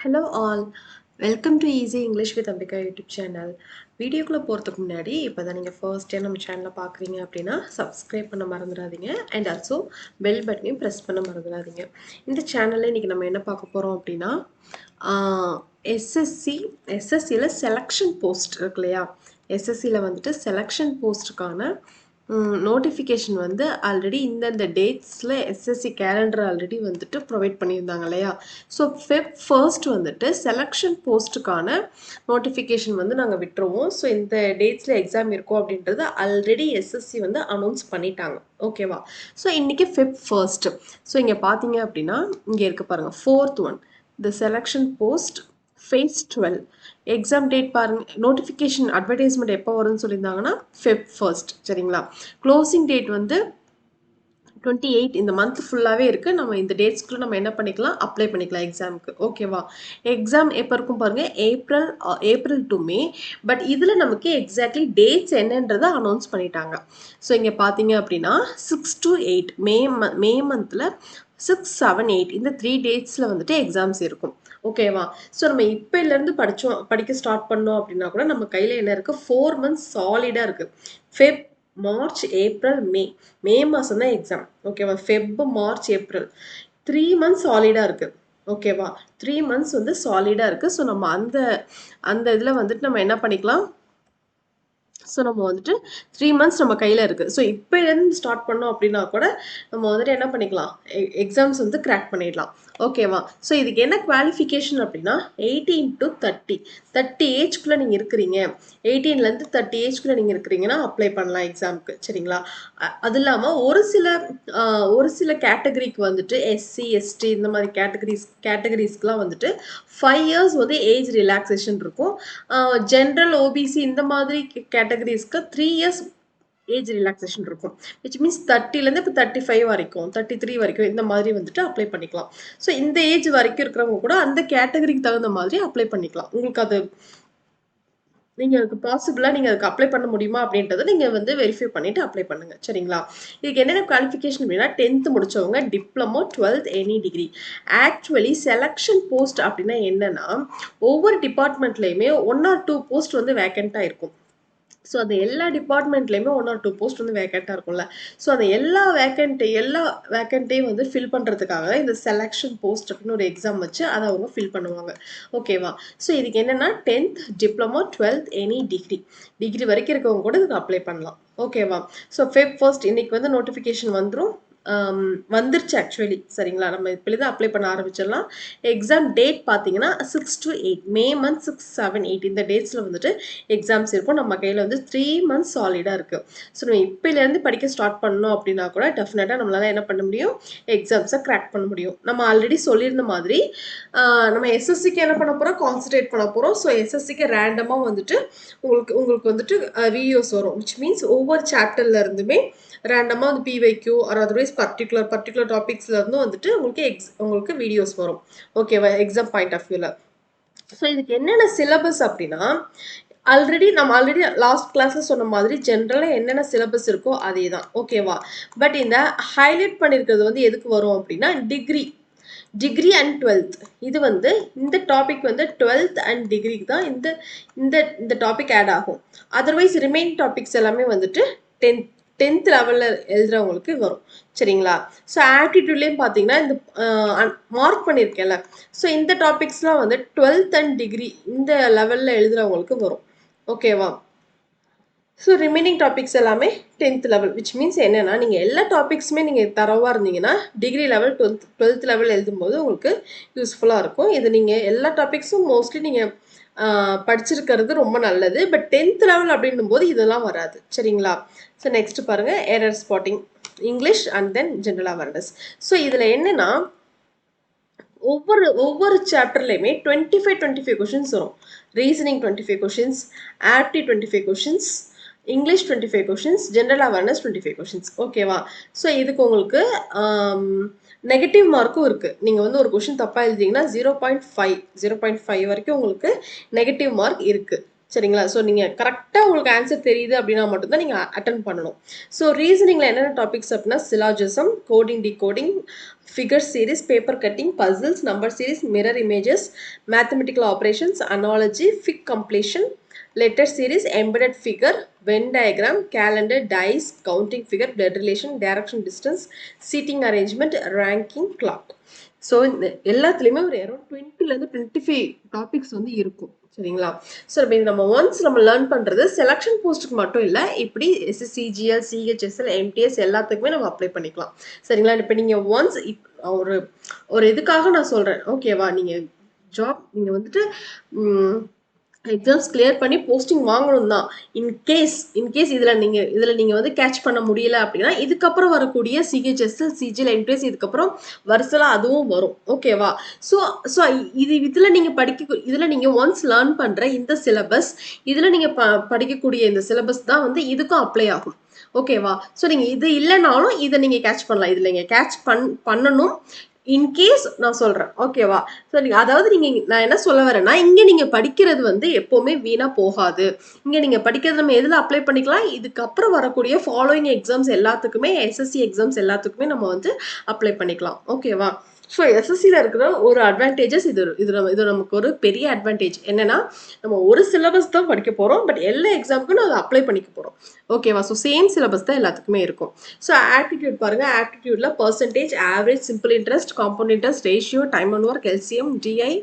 Hello all, welcome to easy English with Ambika YouTube channel. வீடியோக்குள்ளே போகிறதுக்கு முன்னாடி இப்போ தான் நீங்கள் ஃபர்ஸ்ட் டைம் நம்ம சேனலை பார்க்குறீங்க அப்படின்னா சப்ஸ்கிரைப் பண்ண மறந்துடாதீங்க அண்ட் ஆல்சோ பெல் பட்டனையும் ப்ரெஸ் பண்ண மறந்துடாதீங்க. இந்த சேனலில் இன்றைக்கி நம்ம என்ன பார்க்க போகிறோம் அப்படின்னா எஸ்எஸ்சியில் செலெக்ஷன் போஸ்ட் இருக்கு இல்லையா, எஸ்எஸ்சியில் வந்துட்டு செலெக்ஷன் போஸ்ட்டுக்கான நோட்டிஃபிகேஷன் வந்து ஆல்ரெடி இந்தந்த டேட்ஸில் எஸ்எஸ்சி கேலண்டர் ஆல்ரெடி வந்துட்டு ப்ரொவைட் பண்ணியிருந்தாங்க இல்லையா. ஸோ ஃபர்ஸ்ட் வந்துட்டு செலெக்ஷன் போஸ்ட்டுக்கான நோட்டிஃபிகேஷன் வந்து நாங்கள் விட்டுருவோம். ஸோ இந்த டேட்ஸில் எக்ஸாம் இருக்கும் அப்படின்றது ஆல்ரெடி எஸ்எஸ்சி வந்து அனௌன்ஸ் பண்ணிட்டாங்க. ஓகேவா. ஸோ இன்றைக்கி ஃபர்ஸ்ட். ஸோ இங்கே பார்த்தீங்க அப்படின்னா இங்கே இருக்க பாருங்கள், fourth one, the selection post phase 12 exam date பாருங்க. நோட்டிஃபிகேஷன் அட்வர்டைஸ்மெண்ட் எப்போ வரும்னு சொல்லியிருந்தாங்கன்னா ஃபர்ஸ்ட். சரிங்களா. க்ளோசிங் டேட் வந்து 28. இந்த மந்த் ஃபுல்லாகவே இருக்குது. நம்ம இந்த டேட்ஸ்க்குள்ளே நம்ம என்ன பண்ணிக்கலாம், அப்ளை பண்ணிக்கலாம் எக்ஸாமுக்கு. ஓகேவா. எக்ஸாம் எப்போ இருக்கும் பாருங்கள், ஏப்ரல் டு மே. பட் இதில் நமக்கு எக்ஸாக்ட்லி டேட்ஸ் என்னன்றதை அனௌன்ஸ் பண்ணிட்டாங்க. ஸோ இங்கே பார்த்தீங்க அப்படின்னா 6 to 8 மே மந்தில் 6, 7, 8 இந்த 3 டேட்ஸில் வந்துட்டு எக்ஸாம்ஸ் இருக்கும். ஓகேவா. ஸோ நம்ம இப்போலேருந்து படிக்க ஸ்டார்ட் பண்ணோம் அப்படின்னா கூட நம்ம கையில் என்ன இருக்குது, 4 months சாலிடாக இருக்குது. ஃபெப், மார்ச், ஏப்ரல், மே மாதம் தான் எக்ஸாம். ஓகேவா. ஃபெப், மார்ச், ஏப்ரல் 3 months சாலிடாக இருக்குது. ஓகேவா. 3 months வந்து சாலிடாக இருக்குது. ஸோ நம்ம அந்த இதில் வந்துட்டு நம்ம என்ன பண்ணிக்கலாம், ஸோ நம்ம வந்துட்டு 3 months நம்ம கையில் இருக்குது. ஸோ இப்போலேருந்து ஸ்டார்ட் பண்ணோம் அப்படின்னா கூட நம்ம வந்துட்டு என்ன பண்ணிக்கலாம், எக்ஸாம்ஸ் வந்து கிராக் பண்ணிடலாம். ஓகேவா. ஸோ இதுக்கு என்ன குவாலிஃபிகேஷன் அப்படின்னா 18 to 30 ஏஜ்குள்ளே நீங்கள் இருக்கிறீங்க, 18லேருந்து 30 ஏஜ்குள்ளே நீங்கள் இருக்கிறீங்கன்னா அப்ளை பண்ணலாம் எக்ஸாமுக்கு. சரிங்களா. அது இல்லாமல் ஒரு சில கேட்டகரிக்கு வந்துட்டு எஸ்சி, எஸ்டி இந்த மாதிரி கேட்டகரிஸ்க்குலாம் வந்துட்டு 5 years வந்து ஏஜ் ரிலாக்ஸேஷன் இருக்கும். ஜென்ரல், ஓபிசி இந்த மாதிரி கேட்டகரிஸ்க்கு 3 years ஏஜ் ரிலாக்ஸேஷன் இருக்கும். விச் மீன்ஸ் 30லேருந்து இப்போ 35 வரைக்கும், 33 வரைக்கும் இந்த மாதிரி வந்துட்டு அப்ளை பண்ணிக்கலாம். ஸோ இந்த ஏஜ் வரைக்கும் இருக்கிறவங்க கூட அந்த கேட்டகரிக்கு தகுந்த மாதிரி அப்ளை பண்ணிக்கலாம். உங்களுக்கு அது நீங்கள் அதுக்கு பாசிபிளாக நீங்கள் அதுக்கு அப்ளை பண்ண முடியுமா அப்படின்றத நீங்கள் வந்து வெரிஃபை பண்ணிவிட்டு அப்ளை பண்ணுங்கள். சரிங்களா. இதுக்கு என்னென்ன குவாலிஃபிகேஷன் அப்படின்னா 10th முடித்தவங்க, diploma, 12th, any degree. Actually selection post அப்படின்னா என்னென்னா, ஒவ்வொரு டிபார்ட்மெண்ட்லேயுமே 1 or 2 போஸ்ட் வந்து வேக்கண்ட்டாக இருக்கும். ஸோ அந்த எல்லா டிபார்ட்மெண்ட்லேயுமே 1 or 2 போஸ்ட் வந்து வேக்கண்ட்டாக இருக்கும்ல. ஸோ அந்த எல்லா வேக்கண்ட்டையும் வந்து ஃபில் பண்ணுறதுக்காக இந்த செலெக்ஷன் போஸ்ட் அப்படின்னு ஒரு எக்ஸாம் வச்சு அதை அவங்க ஃபில் பண்ணுவாங்க. ஓகேவா. ஸோ இதுக்கு என்னென்னா 10th, diploma, 12th, any degree வரைக்கும் இருக்கவங்க கூட இதுக்கு அப்ளை பண்ணலாம். ஓகேவா. ஸோ ஃபர்ஸ்ட் இன்னைக்கு வந்து நோட்டிஃபிகேஷன் வந்துருச்சு ஆக்சுவலி. சரிங்களா. நம்ம இப்போதான் அப்ளை பண்ண ஆரம்பிச்சிடலாம். எக்ஸாம் டேட் பார்த்தீங்கன்னா 6 to 8 மே மந்த் 6, 7, 8 இந்த டேட்ஸில் வந்துட்டு எக்ஸாம்ஸ் இருக்கும். நம்ம கையில் வந்து 3 months சாலிடாக இருக்குது. ஸோ நம்ம இப்போலேருந்து படிக்க ஸ்டார்ட் பண்ணோம் அப்படின்னா கூட டெஃபினட்டாக நம்மளால என்ன பண்ண முடியும், எக்ஸாம்ஸை கிராக் பண்ண முடியும். நம்ம ஆல்ரெடி சொல்லியிருந்த மாதிரி நம்ம எஸ்எஸ்சிக்கு என்ன பண்ண போகிறோம், கான்சன்ட்ரேட் பண்ண போகிறோம். ஸோ எஸ்எஸ்சிக்கு ரேண்டமாக வந்துட்டு உங்களுக்கு வந்துட்டு வீடியோஸ் வரும். விச் மீன்ஸ் ஒவ்வொரு சாப்டர்ல இருந்துமே ரேண்டமாக வந்து பிவைக்யூ ஆர் அதர்வைஸ் பர்டிகுலர் டாபிக்ஸ்ல இருந்தும் வந்துட்டு உங்களுக்கு வீடியோஸ் வரும். ஓகேவா. எக்ஸாம் பாயிண்ட் ஆஃப் வியூவில். ஸோ இதுக்கு என்னென்ன சிலபஸ் அப்படின்னா, நம்ம ஆல்ரெடி லாஸ்ட் கிளாஸ்ல சொன்ன மாதிரி ஜென்ரலாக என்னென்ன சிலபஸ் இருக்கோ அதே தான். ஓகேவா. பட் இந்த ஹைலைட் பண்ணியிருக்கிறது வந்து எதுக்கு வரும் அப்படின்னா டிகிரி அண்ட் 12th. இது வந்து இந்த டாபிக் வந்து 12th அண்ட் டிகிரிக்கு தான் இந்த டாபிக் ஆட் ஆகும். அதர்வைஸ் ரிமைன் டாபிக்ஸ் எல்லாமே வந்துட்டு 10th லெவலில் எழுதுறவங்களுக்கு வரும். சரிங்களா. ஸோ ஆப்டிடியூட்லேயும் பார்த்தீங்கன்னா இந்த மார்க் பண்ணியிருக்கேன்ல, ஸோ இந்த டாபிக்ஸ்லாம் வந்து 12th அண்ட் டிகிரி இந்த லெவலில் எழுதுறவங்களுக்கு வரும். ஓகேவா. ஸோ ரிமைனிங் டாபிக்ஸ் எல்லாமே 10th லெவல். விச் மீன்ஸ் என்னென்னா, நீங்கள் எல்லா டாபிக்ஸுமே நீங்கள் தரவாக இருந்தீங்கன்னா டிகிரி லெவல் 12th லெவல் எழுதும்போது உங்களுக்கு யூஸ்ஃபுல்லாக இருக்கும். இது நீங்கள் எல்லா டாபிக்ஸும் மோஸ்ட்லி நீங்கள் படிச்சிருக்கிறது ரொம்ப நல்லது. பட் 10th லெவல் அப்படின்னும் போது இதெல்லாம் வராது. சரிங்களா. ஸோ நெக்ஸ்ட் பாருங்கள், error spotting, English and then general awareness. So இதில் என்னென்னா ஒவ்வொரு சாப்டர்லையுமே 25 கொஷின்ஸ் வரும். Reasoning 25 questions, apti 25 questions, English 25 questions, general awareness 25 questions. ஓகேவா. ஸோ இதுக்கு உங்களுக்கு நெகட்டிவ் மார்க்கும் இருக்குது. நீங்கள் வந்து ஒரு கொஷின் தப்பாக எழுதிங்கன்னா 0.5 வரைக்கும் உங்களுக்கு நெகட்டிவ் மார்க் இருக்குது. சரிங்களா? ஸோ நீங்கள் கரெக்டாக உங்களுக்கு ஆன்சர் தெரியுது அப்படின்னா மட்டும்தான் நீங்கள் அட்டன் பண்ணணும். ஸோ ரீசனிங்கில் என்னென்ன டாபிக்ஸ் அப்படின்னா syllogism, coding decoding, figure series, paper cutting, puzzles, number series, mirror images, mathematical operations, analogy, fig completion, letter series, embedded figure, Venn diagram, calendar, dice, counting figure, blood relation, direction distance, seating arrangement, ranking, clock. So இந்த எல்லாத்துலேயுமே ஒரு around 20லேருந்து 25 topics வந்து இருக்கும். சரிங்களா? So நம்ம once நம்ம learn பண்ணுறது selection போஸ்ட்டுக்கு மட்டும் இல்லை, இப்படி எஸ்எஸ்சி, ஜிஎல், சிஹெச்எஸ்எல், எம்டிஎஸ் எல்லாத்துக்குமே நம்ம அப்ளை பண்ணிக்கலாம். சரிங்களா? இப்போ நீங்கள் ஒன்ஸ் ஒரு ஒரு இதுக்காக நான் சொல்கிறேன், ஓகேவா? நீங்கள் ஜாப் நீங்கள் வந்துட்டு எக்ஸாம்ஸ் கிளியர் பண்ணி போஸ்டிங் வாங்கணும் தான். இன்கேஸ் இதில் நீங்கள் வந்து கேட்ச் பண்ண முடியல அப்படின்னா இதுக்கப்புறம் வரக்கூடிய சிஹெச்எஸ்எல், சிஜிஎல், எம்டிஎஸ் இதுக்கப்புறம் வருஷலாம் அதுவும் வரும். ஓகேவா? ஸோ ஸோ இதில் நீங்கள் ஒன்ஸ் லேர்ன் பண்ணுற இந்த சிலபஸ், இதில் நீங்கள் படிக்கக்கூடிய இந்த சிலபஸ் தான் வந்து இதுக்கும் அப்ளை ஆகும். ஓகேவா? ஸோ நீங்கள் இது இல்லைனாலும் இதை நீங்கள் கேட்ச் பண்ணலாம். இதில் நீங்கள் கேட்ச் பண்ணணும். இன்கேஸ் நான் சொல்கிறேன், ஓகேவா? ஸோ அதாவது நான் என்ன சொல்ல வரேன்னா, இங்கே நீங்கள் படிக்கிறது வந்து எப்போவுமே வீணாக போகாது. இங்கே நீங்கள் படிக்கிறது நம்ம எதில் அப்ளை பண்ணிக்கலாம், இதுக்கப்புறம் வரக்கூடிய ஃபாலோயிங் எக்ஸாம்ஸ் எல்லாத்துக்குமே, எஸ்எஸ்சி எக்ஸாம்ஸ் எல்லாத்துக்குமே நம்ம வந்து அப்ளை பண்ணிக்கலாம். ஓகேவா? ஸோ எஸ்எஸ்சியில் இருக்கிற ஒரு அட்வான்டேஜஸ் இது நமக்கு ஒரு பெரிய அட்வான்டேஜ் என்னென்னா, நம்ம ஒரு சிலபஸ் தான் படிக்க போகிறோம், பட் எல்லா எக்ஸாமுக்கும் நம்ம அப்ளை பண்ணிக்க போகிறோம். ஓகேவா? ஸோ சேம் சிலபஸ் தான் எல்லாத்துக்குமே இருக்கும். ஸோ ஆப்டிடியூட் பாருங்கள், ஆப்டிடியூடில் percentage, average, simple interest, compound interest, ratio, time and work, LCM, DI,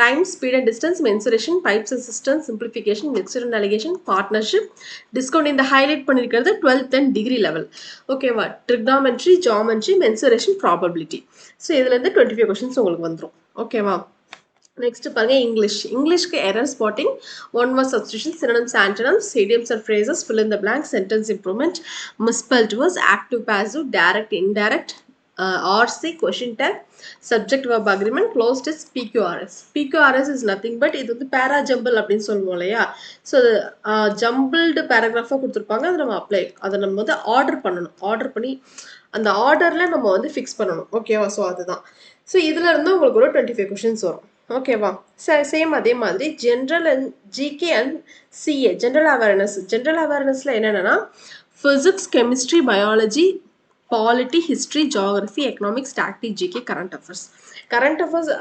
time, speed and distance, mensuration, pipes and cisterns, simplification, mixture and alligation, partnership, discount. இந்த highlight பண்ணியிருக்கிறது 12th and degree level. ஓகேவா? Trigonometry, geometry, mensuration, probability. So இதுலேருந்து 25 questions உங்களுக்கு வந்துடும். ஓகேவா? Next பாருங்க, இங்கிலீஷ்க்கு error spotting, one word substitution, synonyms, antonyms, idioms and phrases, fill in the blank, sentence improvement, misspelled words, active passive, direct indirect, RC, question tag, subject verb agreement, closed test, PQRS is nothing but இது வந்து பேரா jumble அப்படின்னு சொல்லுவோம் இல்லையா? So jumbled பேராகிராஃபாக கொடுத்துருப்பாங்க, அதை நம்ம வந்து ஆர்டர் பண்ணி அந்த ஆர்டரில் நம்ம வந்து ஃபிக்ஸ் பண்ணணும். ஓகேவா? ஸோ அதுதான். ஸோ இதில் இருந்து உங்களுக்கு ஒரு 25 கொஷின்ஸ் வரும். ஓகேவா? சேம் அதே மாதிரி general and GK and CA, general அவேர்னஸில் என்னென்னா physics, chemistry, biology, polity, history, geography, economics, static, GK, current affairs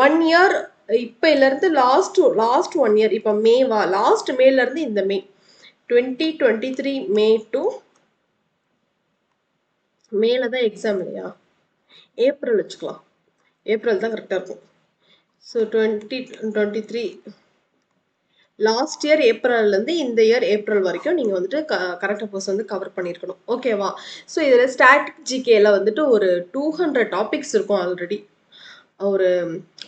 1 year இப்போலேருந்து லாஸ்ட் 1 இயர், இப்போ லாஸ்ட் மேலேருந்து இந்த மே 2023 மே டு மேல தான் எக்ஸாம் இல்லையா? ஏப்ரல் வச்சுக்கலாம், ஏப்ரல் தான் கரெக்டாக இருக்கும். ஸோ 2023 லாஸ்ட் இயர் ஏப்ரல்லேருந்து இந்த இயர் ஏப்ரல் வரைக்கும் நீங்கள் வந்துட்டு கரண்ட் அஃபேர்ஸ் வந்து கவர் பண்ணியிருக்கணும். ஓகேவா? ஸோ இதில் ஸ்டாட்டிக் ஜிகேல வந்துட்டு ஒரு 200 டாபிக்ஸ் இருக்கும். ஆல்ரெடி ஒரு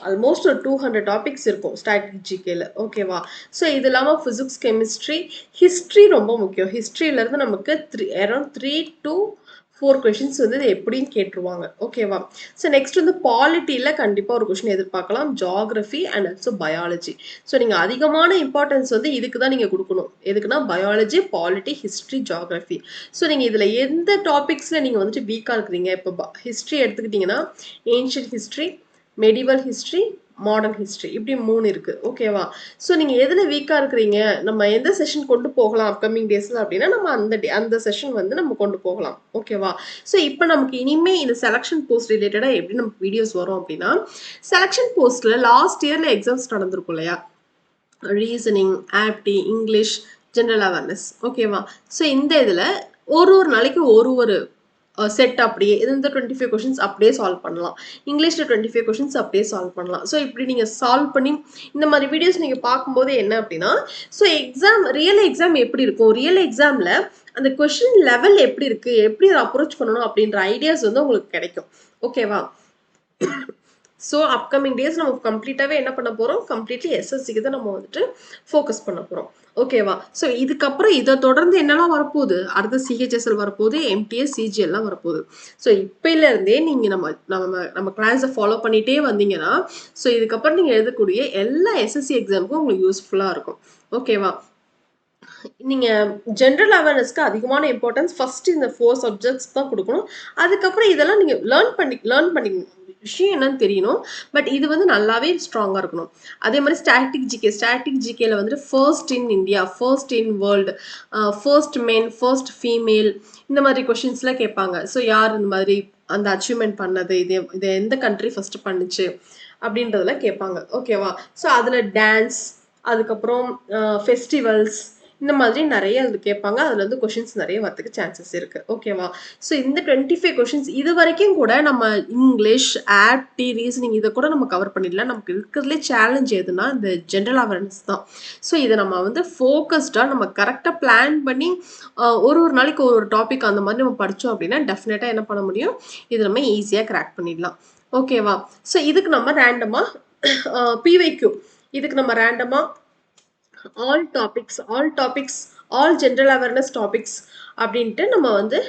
ஆல்மோஸ்ட் ஒரு 200 டாபிக்ஸ் இருக்கும் ஸ்டாட்டிக் ஜிகேல. ஓகேவா? ஸோ இது இல்லாமல் ஃபிசிக்ஸ், கெமிஸ்ட்ரி, ஹிஸ்ட்ரி ரொம்ப முக்கியம். ஹிஸ்ட்ரியிலேருந்து நமக்கு அரௌண்ட் 3 to 4 கொஷின்ஸ் வந்து இது எப்படின்னு கேட்டுருவாங்க. ஓகேவா? ஸோ நெக்ஸ்ட் வந்து பாலிட்டியில் கண்டிப்பாக ஒரு கொஷின் எதிர்பார்க்கலாம், geography and also biology. So நீங்கள் அதிகமான இம்பார்ட்டன்ஸ் வந்து இதுக்கு தான் நீங்கள் கொடுக்கணும். எதுக்குன்னா biology, polity, history, geography. So நீங்கள் இதில் எந்த டாபிக்ஸில் நீங்கள் வந்துட்டு வீக்காக இருக்கிறீங்க, இப்போ ஹிஸ்ட்ரி எடுத்துக்கிட்டிங்கன்னா ancient history, medieval history, modern history, இப்படி 3 இருக்குது. ஓகேவா? ஸோ நீங்கள் எதில் வீக்காக இருக்கிறீங்க, நம்ம எந்த செஷன் கொண்டு போகலாம் அப்கமிங் டேஸில் அப்படின்னா நம்ம அந்த செஷன் வந்து நம்ம கொண்டு போகலாம். ஓகேவா? ஸோ இப்போ நமக்கு இனிமேல் இந்த செலெக்ஷன் போஸ்ட் ரிலேட்டடாக எப்படி நமக்கு வீடியோஸ் வரும் அப்படின்னா, செலெக்ஷன் போஸ்ட்டில் லாஸ்ட் இயரில் எக்ஸாம்ஸ் நடந்திருக்கும் இல்லையா? Reasoning, apti, English, general awareness. ஓகேவா? ஸோ இந்த இதில் ஒரு நாளைக்கு ஒரு செட் அப்படியே இந்த 25 கொஷின்ஸ் அப்படியே சால்வ் பண்ணலாம். இங்கிலீஷில் 25 கொஷின்ஸ் அப்படியே சால்வ் பண்ணலாம். ஸோ இப்படி நீங்கள் சால்வ் பண்ணி இந்த மாதிரி வீடியோஸ் நீங்கள் பார்க்கும்போது என்ன அப்படின்னா, ஸோ ரியல் எக்ஸாம் எப்படி இருக்கும், ரியல் எக்ஸாமில் அந்த கொஷின் லெவல் எப்படி இருக்குது, எப்படி அதை அப்ரோச் பண்ணணும் அப்படின்ற ஐடியாஸ் வந்து உங்களுக்கு கிடைக்கும். ஓகேவா? ஸோ அப்கமிங் டேஸ் நம்ம கம்ப்ளீட்டாகவே என்ன பண்ண போகிறோம், கம்ப்ளீட்லி எஸ்எஸ்சிக்கு தான் நம்ம வந்துட்டு ஃபோக்கஸ் பண்ண போகிறோம். ஓகேவா? ஸோ இதுக்கப்புறம் இதை தொடர்ந்து என்னெல்லாம் வரப்போகுது, அடுத்த சிஹெச்எஸ்எல் வரப்போகுது, எம்டிஎஸ், சிஜிஎல்லாம் வரப்போகுது. ஸோ இப்போலேருந்தே நீங்கள் நம்ம கிளாஸை ஃபாலோ பண்ணிகிட்டே வந்தீங்கன்னா, ஸோ இதுக்கப்புறம் நீங்கள் எழுதக்கூடிய எல்லா எஸ்எஸ்சி எக்ஸாமுக்கும் உங்களுக்கு யூஸ்ஃபுல்லாக இருக்கும். ஓகேவா? நீங்கள் ஜென்ரல் அவேர்னஸ்க்கு அதிகமான இம்பார்ட்டன்ஸ் ஃபஸ்ட்டு இந்த 4 சப்ஜெக்ட்ஸ் தான் கொடுக்கணும். அதுக்கப்புறம் இதெல்லாம் நீங்கள் லேர்ன் பண்ணி விஷயம் என்னன்னு தெரியணும். பட் இது வந்து நல்லாவே ஸ்ட்ராங்கா இருக்கணும். அதே மாதிரி ஸ்டாட்டிக் ஜிகேல வந்துட்டு first in India, first in world, first men, first female, இந்த மாதிரி கொஷின்ஸ்லாம் கேட்பாங்க. ஸோ யார் இந்த மாதிரி அந்த அச்சீவ்மெண்ட் பண்ணது, இது எந்த கண்ட்ரி ஃபர்ஸ்ட் பண்ணுச்சு அப்படின்றதெல்லாம் கேட்பாங்க. ஓகேவா? ஸோ அதில் டான்ஸ், அதுக்கப்புறம் ஃபெஸ்டிவல்ஸ், இந்த மாதிரி நிறைய அது கேட்பாங்க. அதுல இருந்து கொஷின்ஸ் நிறைய வரதுக்கு சான்சஸ் இருக்கு. ஓகேவா? ஸோ இந்த 25 கொஷின்ஸ் இது வரைக்கும் கூட நம்ம இங்கிலீஷ், ஆப்டி, ரீசனிங் இதை கூட நம்ம கவர் பண்ணிடலாம். நமக்கு இருக்கிறதுலே சேலஞ்ச் எதுனா இந்த ஜென்ரல் அவேர்னஸ் தான். ஸோ இதை நம்ம வந்து ஃபோக்கஸ்டாக நம்ம கரெக்டாக பிளான் பண்ணி ஒரு நாளைக்கு ஒரு டாபிக் அந்த மாதிரி நம்ம படித்தோம் அப்படின்னா டெஃபினட்டாக என்ன பண்ண முடியும், இது நம்ம ஈஸியாக கிராக் பண்ணிடலாம். ஓகேவா? ஸோ இதுக்கு நம்ம ரேண்டமாக பிவைக்யூ, இதுக்கு நம்ம ரேண்டமாக all general awareness topics அப்படின்ட்டு நம்ம வந்து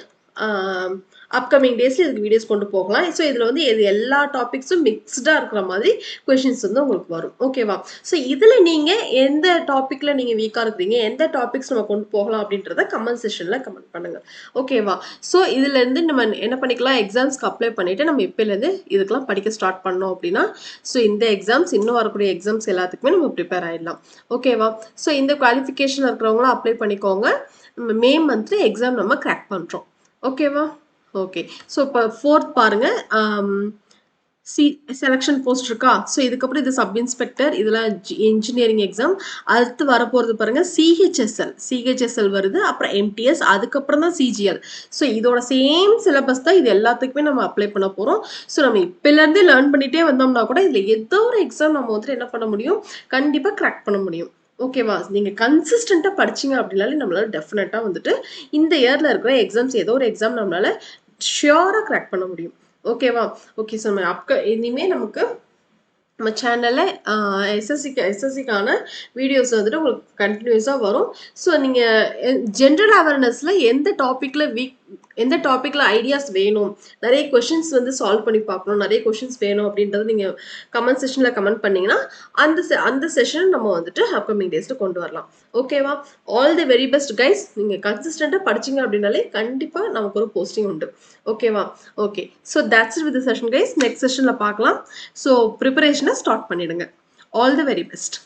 அப்கமிங் டேஸ்ல இதுக்கு வீடியோஸ் கொண்டு போகலாம். ஸோ இதில் வந்து எல்லா டாபிக்ஸும் மிக்ஸ்டாக இருக்கிற மாதிரி கொஷின்ஸ் வந்து உங்களுக்கு வரும். ஓகேவா? ஸோ இதில் நீங்கள் எந்த டாப்பிக்கில் நீங்கள் வீக்காக இருக்கிறீங்க, எந்த டாபிக்ஸ் நம்ம கொண்டு போகலாம் அப்படின்றத கமெண்ட் செஷனில் கமெண்ட் பண்ணுங்கள். ஓகேவா? ஸோ இதுலேருந்து நம்ம என்ன பண்ணிக்கலாம், எக்ஸாம்ஸ்க்கு அப்ளை பண்ணிவிட்டு நம்ம இப்போலேருந்து இதுக்கெல்லாம் படிக்க ஸ்டார்ட் பண்ணோம் அப்படின்னா ஸோ இந்த எக்ஸாம்ஸ் இன்னும் வரக்கூடிய எக்ஸாம்ஸ் எல்லாத்துக்குமே நம்ம ப்ரிப்பேர் ஆகிடலாம். ஓகேவா? ஸோ இந்த குவாலிஃபிகேஷன் இருக்கிறவங்களும் அப்ளை பண்ணிக்கோங்க. நம்ம மே மந்த்ல எக்ஸாம் நம்ம கிராக் பண்ணுறோம். ஓகேவா? ஓகே. ஸோ இப்போ 4th பாருங்க, செலெக்ஷன் போஸ்ட் இருக்கா? ஸோ இதுக்கப்புறம் இது சப் இன்ஸ்பெக்டர், இதெல்லாம் இன்ஜினியரிங் எக்ஸாம். அடுத்து வரப்போகிறது பாருங்க சிஹெச்எஸ்எல் வருது, அப்புறம் எம்டிஎஸ், அதுக்கப்புறம் தான் சிஜிஎல். ஸோ இதோட சேம் சிலபஸ் தான் இது எல்லாத்துக்குமே நம்ம அப்ளை பண்ண போகிறோம். ஸோ நம்ம இப்போலேருந்தே லேர்ன் பண்ணிகிட்டே வந்தோம்னா கூட இதில் ஏதோ ஒரு எக்ஸாம் நம்ம வந்துட்டு என்ன பண்ண முடியும், கண்டிப்பாக கிராக் பண்ண முடியும். ஓகேவா? நீங்கள் கன்சிஸ்டண்ட்டாக படிச்சிங்க அப்படின்னாலே நம்மளால டெஃபினட்டாக வந்துட்டு இந்த இயரில் இருக்கிற எக்ஸாம்ஸ் ஏதோ ஒரு எக்ஸாம் நம்மளால ஷியோராக கிராக் பண்ண முடியும். ஓகேவா? ஓகே. ஸோ நம்ம இனிமேல் நமக்கு நம்ம சேனலில் எஸ்எஸ்சிக்கான வீடியோஸ் வந்துட்டு உங்களுக்கு கண்டினியூஸாக வரும். ஸோ நீங்கள் ஜென்ரல் அவேர்னஸில் எந்த டாப்பிக்கில் ஐடியாஸ் வேணும், நிறைய கொஷின்ஸ் வந்து சால்வ் பண்ணி பார்க்கணும், நிறைய கொஷின்ஸ் வேணும் அப்படின்றது நீங்கள் கமெண்ட் செஷனில் கமெண்ட் பண்ணிங்கன்னா அந்த செஷன் நம்ம வந்துட்டு அப்கமிங் டேஸில் கொண்டு வரலாம். ஓகேவா? All the very best guys. நீங்கள் கன்சிஸ்டண்ட்டாக படிச்சிங்க அப்படின்னாலே கண்டிப்பாக நமக்கு ஒரு போஸ்டிங் உண்டு. ஓகேவா? Okay. So that's it with session guys. Next செஷனில் பார்க்கலாம். ஸோ ப்ரிப்பரேஷனை ஸ்டார்ட் பண்ணிடுங்க. All the very best.